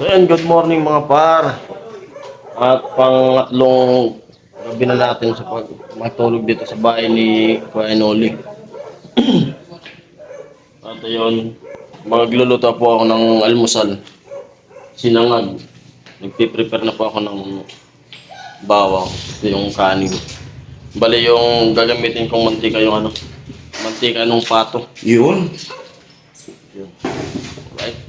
So yan, good morning mga par. At pangatlong gabi na natin sa matulog dito sa bahay ni Kuya Noli. At yun, magluluto po ako ng almusal. Sinangag. Nagpiprepare na po ako ng bawang, yung kanin. Bali yung gagamitin kong mantika yung mantika ng pato. Yun. Yun. Right?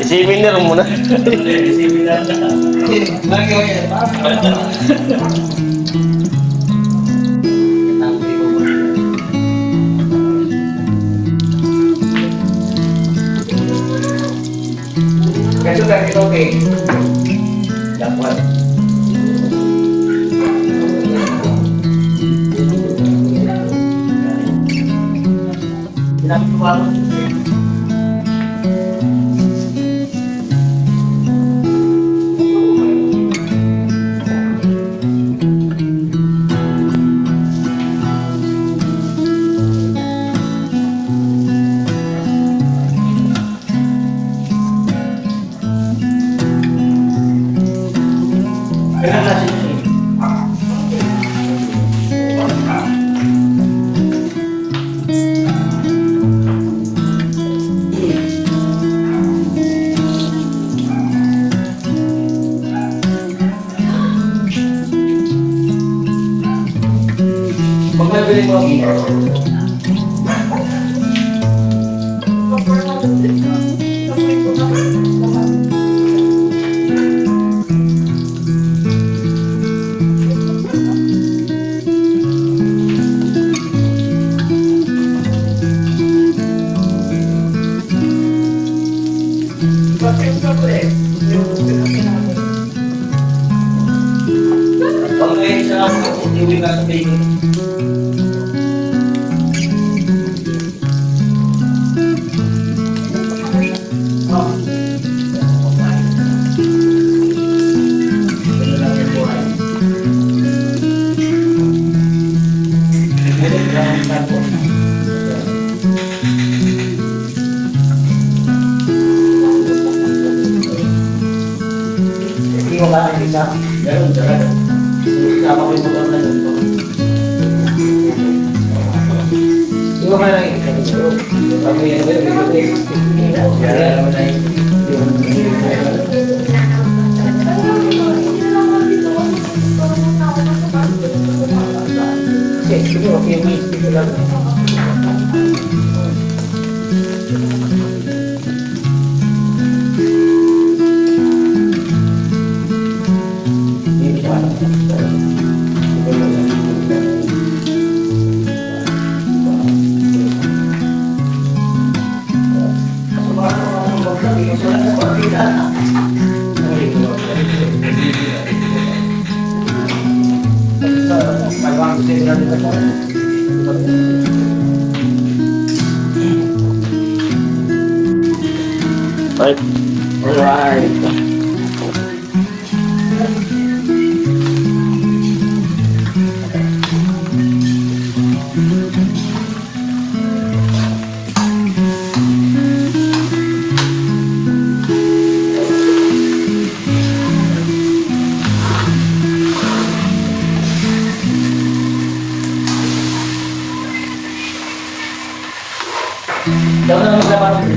Isipin mo muna. Kasi ganito okay. Dapat. Magbibili mo ang pag-uwi sa iwi ka sa baby. Hindi mo ba ang isa? Ganun, ganun. Sama ko yung motor na yun. Hindi mo ba lang isa? Pag may ano yun, may good. Kaya naman na yun. Sige, okay, wait. Sige lang. Right? Alright. Daw na maglaban.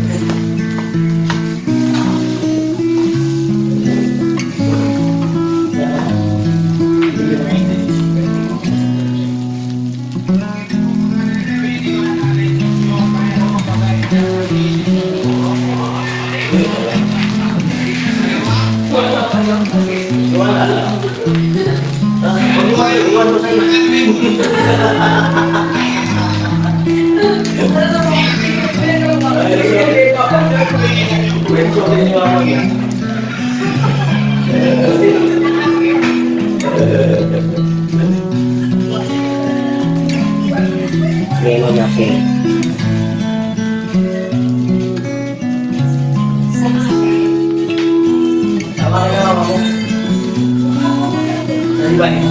Huwag mo kayo, iwan mo sa'yo. Meron na siya. Tama ka na ako. Ano ba eh?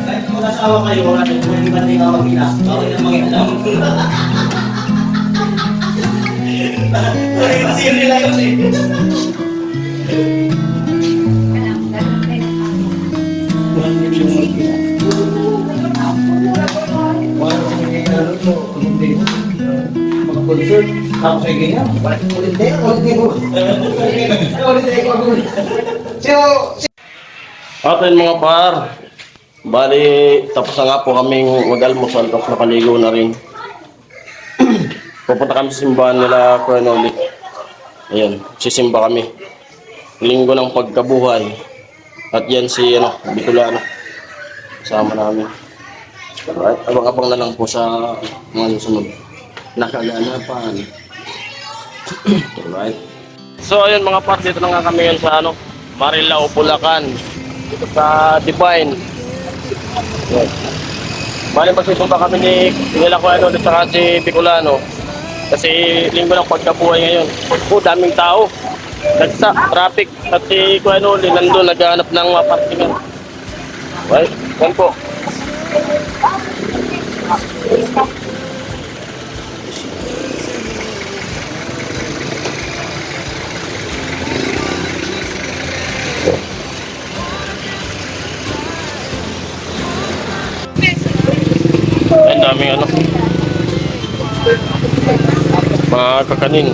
Kahit mag-asawa kayo, kung hindi ka mag-ina, bawal na mag-alam. Kasi yun nila yun eh. Mag-concert, tapos ay ganyan. Ulit At ayun mga par, bali tapos na nga po kaming mag-almusal tapos nakaligo na rin. Pupunta kami sa simbahan nila Kuya Noli. Ayan, sisimba kami. Linggo ng pagkabuhay. At yan si Bicolano. Kasama namin. Alright, abang-abang na lang po sa mga susunod. Nakaganapan. Alright. So ayun mga par, dito na nga kami ngayon sa Marilao, Bulacan. Dito sa Divine. Ayan. Bali magsisimba kami nila Kuya Noli at si Bicolano. Kasi linggo ng pagkabuhay ngayon. Daming tao. Nagsa, traffic. At si Kuya Noli nandun naghahanap ng mga parkingan. Right? Yan po. Ang daming mga kakanin.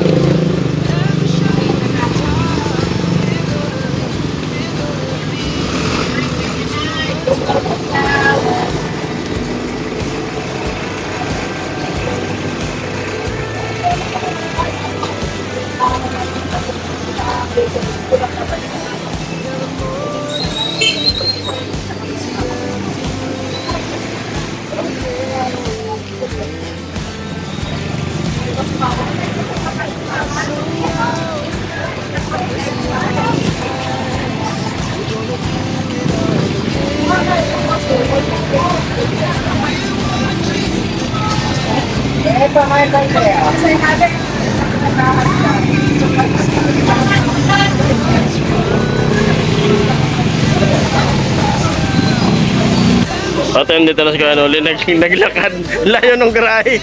At yun, dito na si Kuya Noli, naglakad. Layo ng garahe.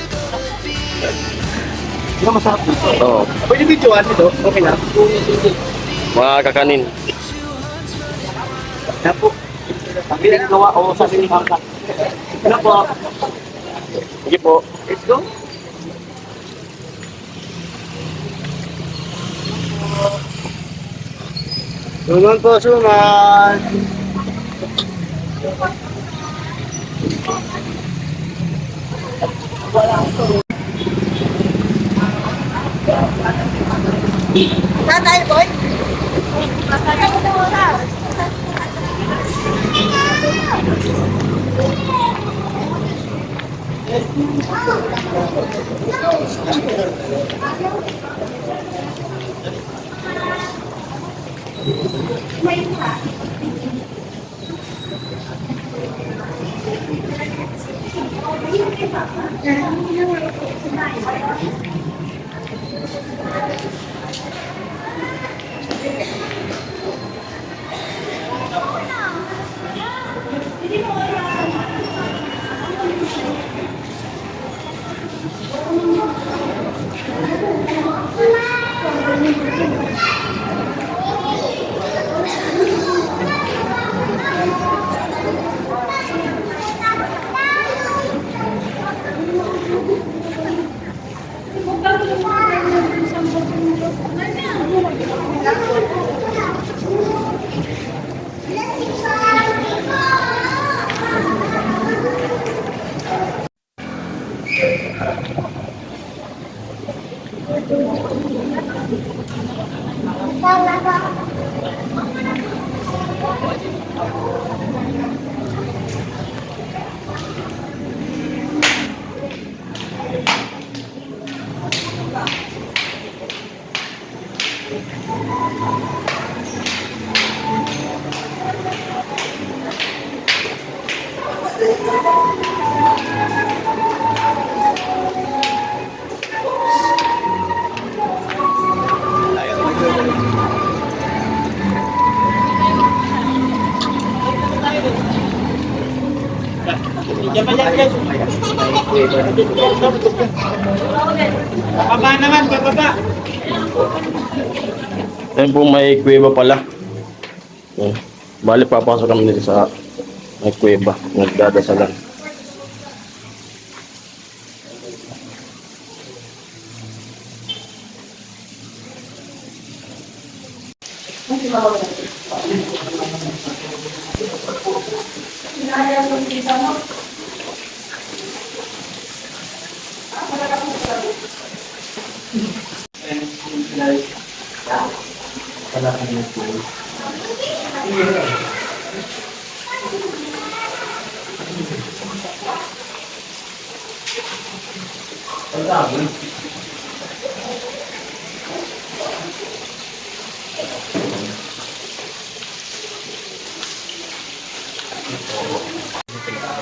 Hindi ka masarap dito. Oo. Pwede videoan ito? Okay lang. Mga kakanin. Yan po. Ang ginagawa o sa sinimangka. Ano po? Sige po. Let's go. Suman po, suman. Tatay, boy. Tatay, boy. Baba naman, bababa. Ayun po, may kuweba pala. Ayun. Bali, papasok kami dito sa may kuweba. Nagdadasalan.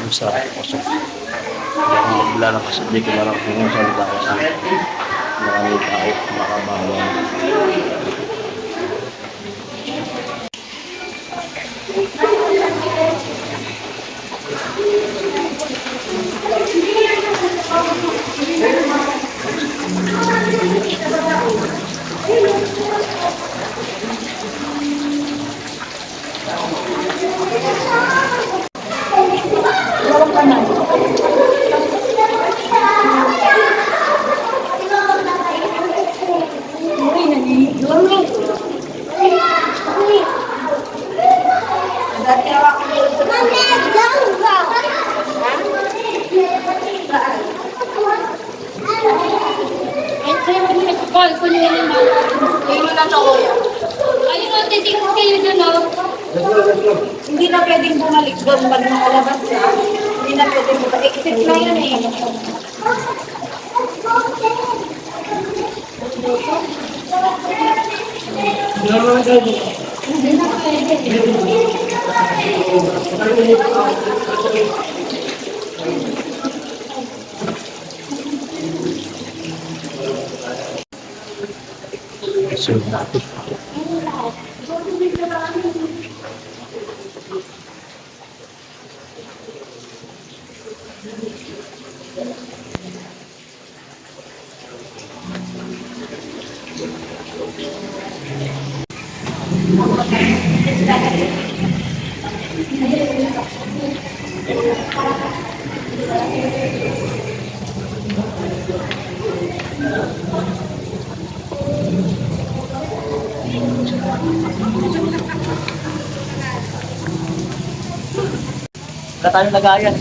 Sa pasok. Wala na kasi hindi ko marang kung salita kasi maraming tao, makabawang. Hindi na pwedeng bumalik doon pag nakalabas na. Hindi na pwedeng bumalik. Exit na yun eh. Wala tayong lagayan.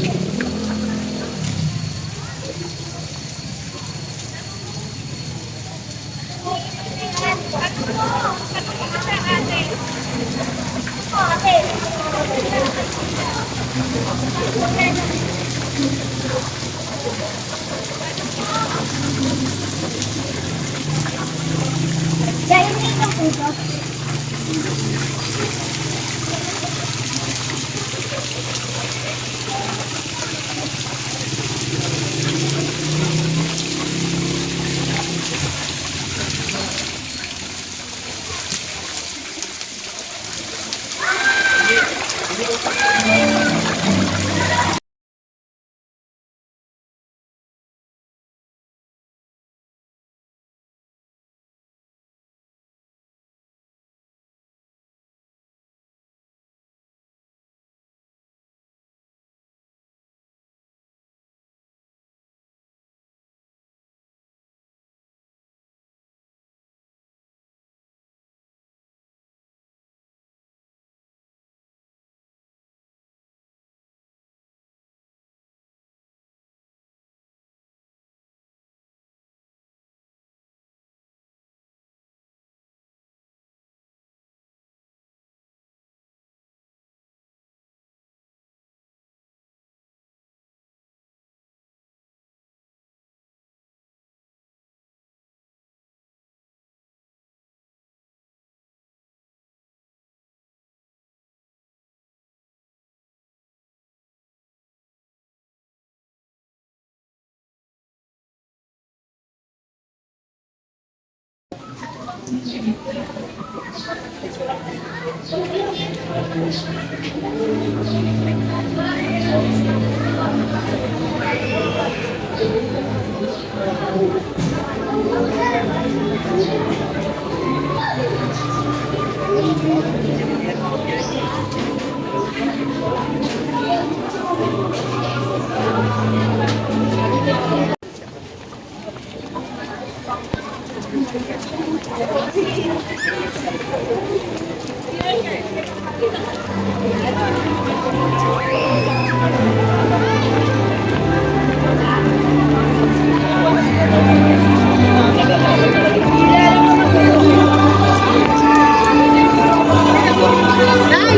Ay,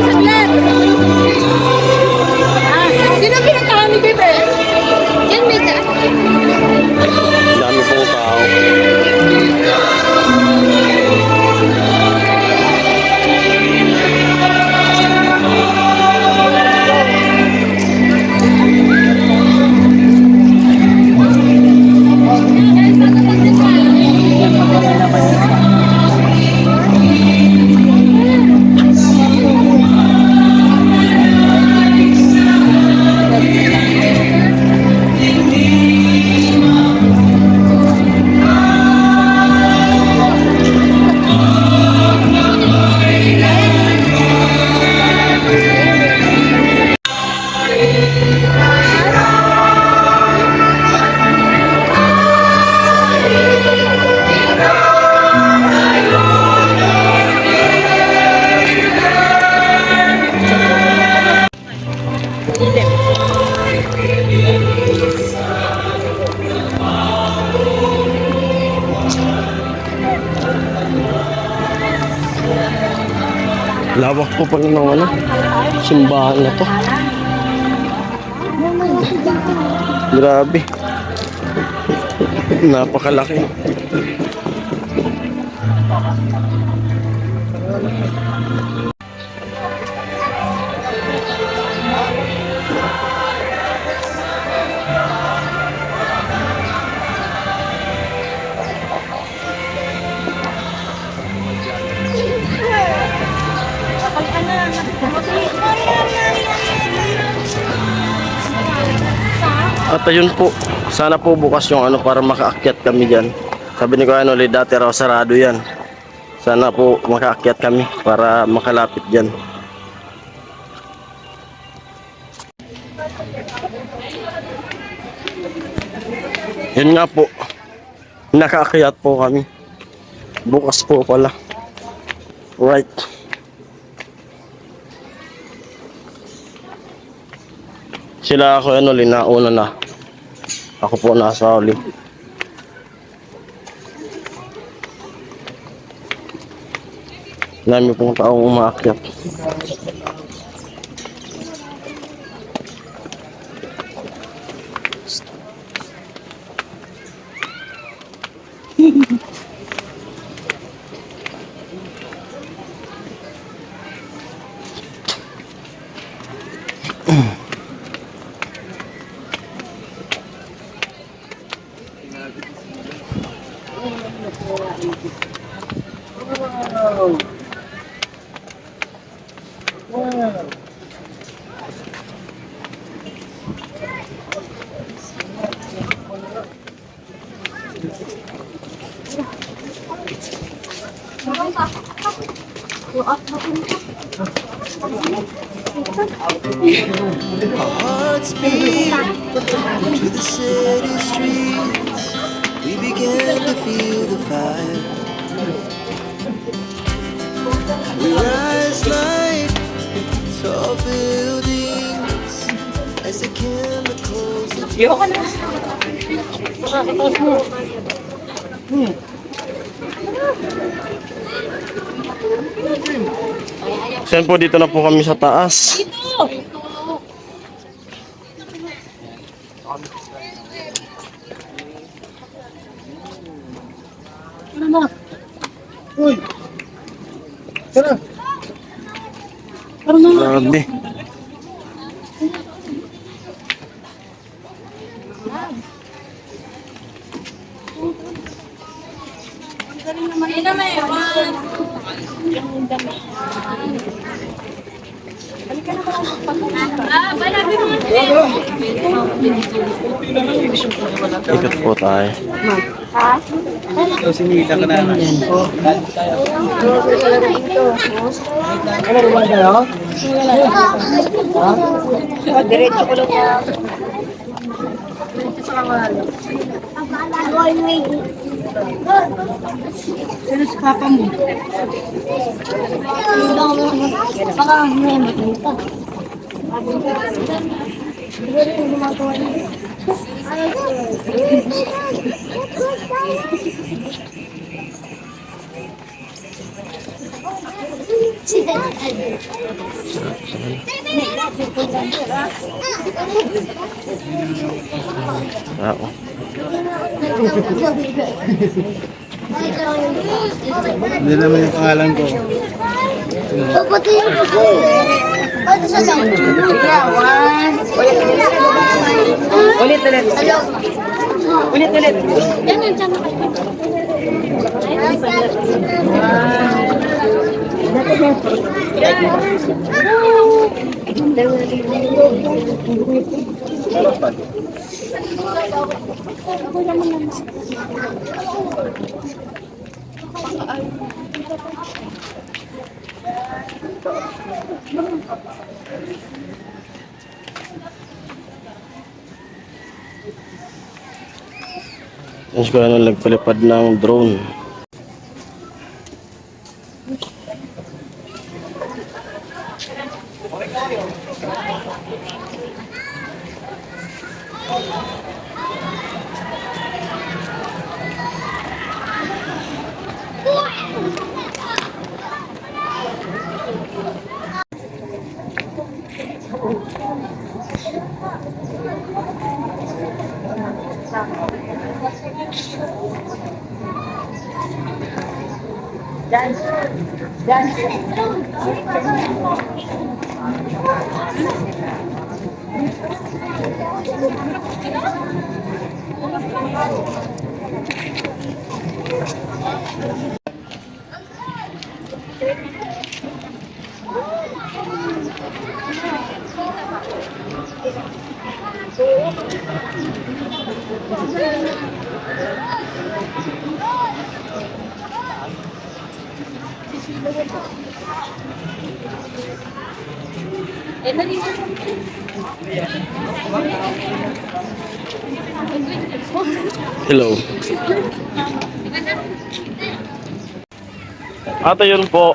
saglit! Sino pinuntahan ni Bebe? Yan, may daan. Dami pong tao. Lawak po pala ng ano, simbahan na to. Grabe. Napakalaki. At ayun po, sana po bukas yung ano para makaakyat kami dyan. Sabi ni Kuya Noli, dati raw sarado yan. Sana po makaakyat kami para makalapit dyan. Yun nga po, nakaakyat po kami. Bukas po pala. Right. Sila ako ano, linauna na. Ako po nasa uli. Dami pong taong umaakyat. Hearts beat to the city streets. We began to feel the fire. We rise like tall buildings as the chemicals that Sen po, dito na po kami sa taas. Grabe. Galing naman. Yung damit. Ah, malapit mo. Ikot po tayo. Ha? Sinita ka na. Ano naman kayo? Diretso ko lang na. Sino si papa mo? Baka may matita. Oo. Hindi naman yung pangalan ko. Ulit. Tapos ko ano, nagpalipad ng drone. Hello. At yun po.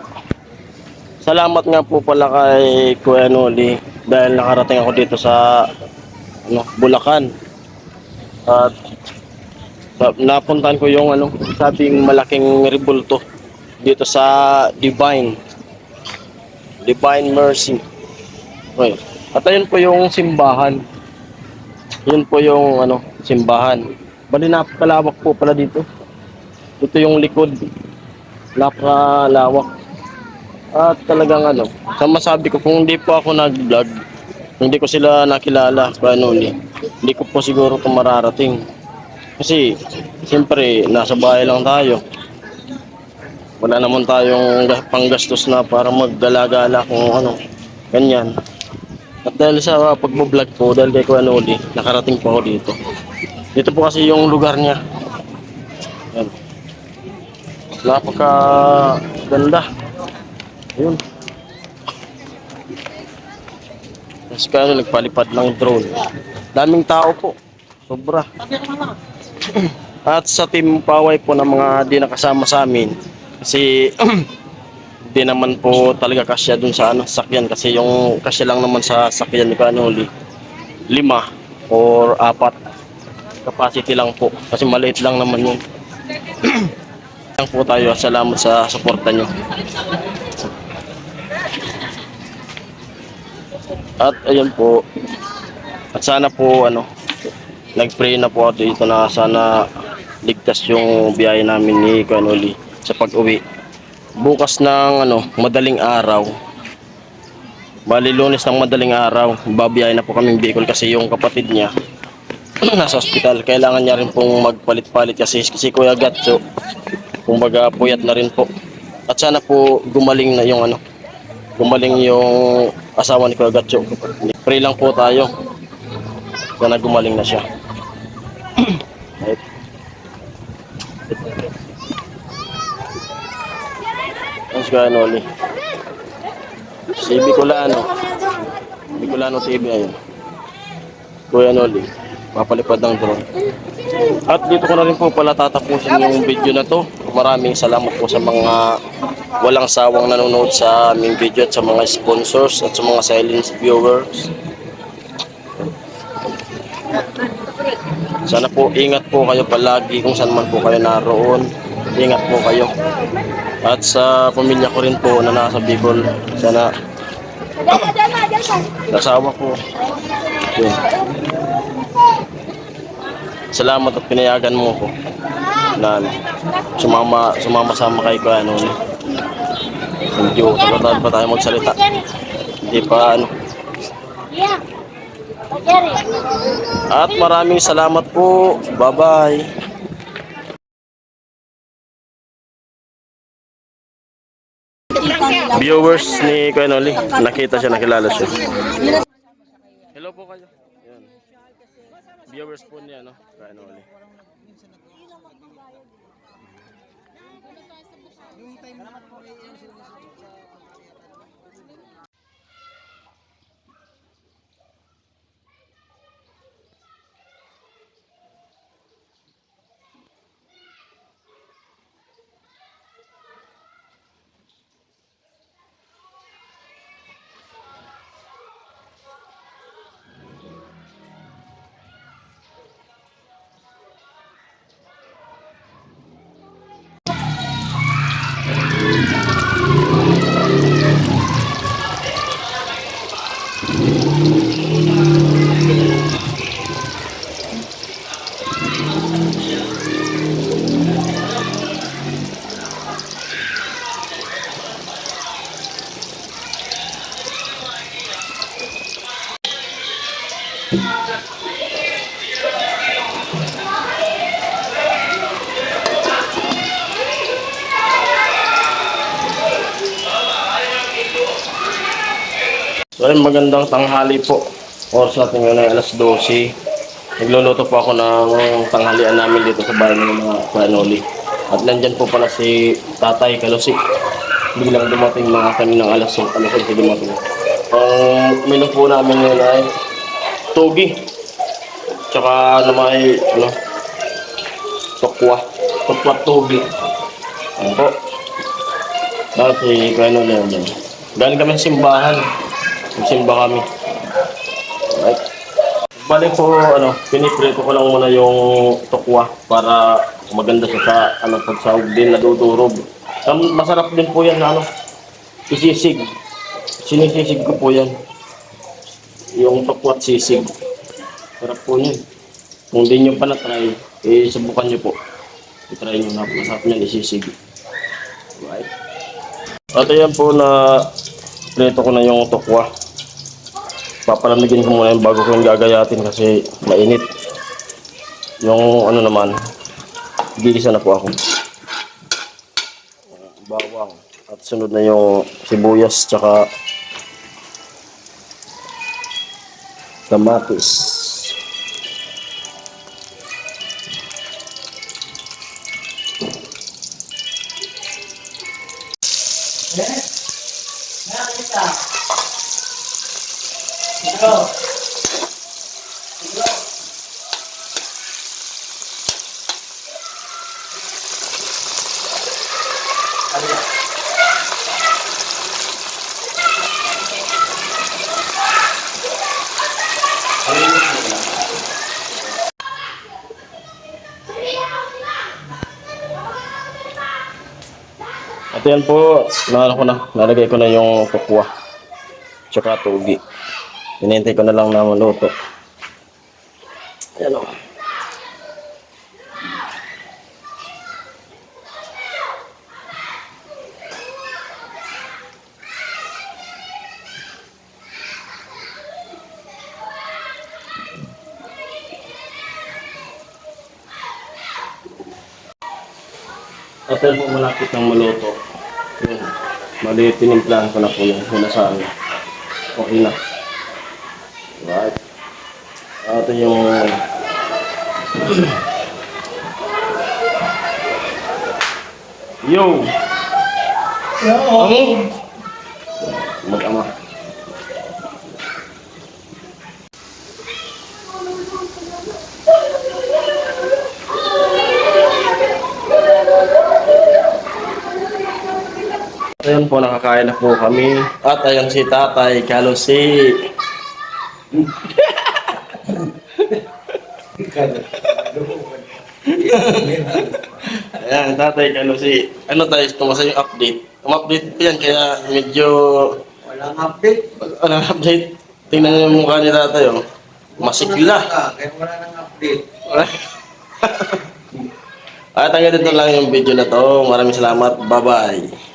Salamat nga po pala kay Kuya Noli dahil nakarating ako dito sa Bulacan. At napuntahan ko yung sabing malaking rebulto dito sa Divine Mercy. Okay. At ayun po yung simbahan. Yun po yung simbahan. Bali napakalawak po pala dito. Ito yung likod. Napakalawak. At talagang sa masabi ko kung hindi po ako nag-vlog, hindi ko sila nakilala, hindi ko po siguro ito mararating. Kasi siyempre nasa bahay lang tayo. Wala naman tayong panggastos na para magdala-gala kung ganyan. At dahil sa pagbo-vlog po, dahil kay Kuya Noli, nakarating po ako dito. Dito po kasi yung lugar niya. Yan. Napaka ganda. Ayun. Tapos kaya nagpalipad ng drone. Daming tao po. Sobra. At sa team Paway po ng mga di nakasama sa amin. Kasi hindi naman po talaga kasya dun sa sakyan. Kasi yung kasya lang naman sa sakyan ni Kanoli 5 or 4 capacity lang po. Kasi maliit lang naman yun. Lang po tayo. Salamat sa suporta nyo. At ayun po. At sana po nag-pray na po ako dito na sana ligtas yung biyahe namin ni Kanoli sa pag-uwi. Bukas ng madaling araw. Bali Lunes ng madaling araw, babiyahe na po kaming Bicol kasi yung kapatid niya nasa ospital. Kailangan niya rin pong magpalit-palit kasi si Kuya Gatso kumbaga puyat na rin po. At sana po gumaling na yung ano, gumaling yung asawa ni Kuya Gatcho. Pray lang po tayo. Sana gumaling na siya. Right. Mas Kuya Noli. Si Bicolano TV ayun. Kuya Noli, papalipad ng drone. At dito ko na rin po pala tatapusin yung video na to. Maraming salamat po sa mga walang sawang nanonood sa aming video at sa mga sponsors at sa mga silent viewers. Sana po ingat po kayo palagi kung saan man po kayo naroon. Ingat po kayo. At sa pamilya ko rin po na nasa Bicol, sana nasawa po. Yun. Salamat at pinayagan mo ko na ano, sumama kay ko ano. Medyo tagal pa tayo magsalita. Hindi pa ano. At maraming salamat po. Bye-bye. Viewers ni Kuya Noli, nakita siya, nakilala siya. Hello po kayo. Yan. Viewers po niya, no? Kuya Noli. So ayun, magandang tanghali po. Oras natin ngayon ay alas 12. Nagluluto po ako ng tanghalian namin dito sa bahay ng mga Kuya Noli. At nandyan po pala si Tatay Kalusi. Biglang dumating mga kaninang alas 5 dumating. Ang menu po namin ngayon ay togi. Tsaka naman ay tokwa. Tokwa togi. Ayan po. Tapos si Kuya Noli nandyan. Galing kami sa simbahan. Simba kami. Right. Balik po, piniprito ko lang muna yung tokwa para maganda siya sa pagsahog din, nadudurog. Masarap din po yan na isisig. Sinisisig ko po yan. Yung tokwa at sisig. Sarap po yun. Kung di nyo pa na-try, subukan nyo po. I-try nyo na. Masarap nyan isisig. Right. At ayan po na prito ko na yung tokwa. Papalamigin ko muna yung bago ko yung gagayatin kasi mainit. Yung naman, gigisa na po ako. Bawang. At sunod na yung sibuyas tsaka kamatis. At yan po, nalagay ko na yung tokwa tsaka tugi. Hinihintay ko na lang na maluto. Ayan o. At yan po malapit ng maluto. Mali, tinimplahan ko na po yung hinasaan. Okay na. Right. Ito yung yo! Ang mag-ama. Ayun po, nakakain na po kami. At ayun si Tatay Kalusi. Ayan, Tatay Kalusi. Ano tayo, tumasa yung update. Um-update po yan, kaya medyo Walang update. walang update. Tingnan niyo yung mukha ni Tatay, oh. Masigla. Kaya wala nang update. At hanggang dito lang yung video na to. Maraming salamat. Bye-bye.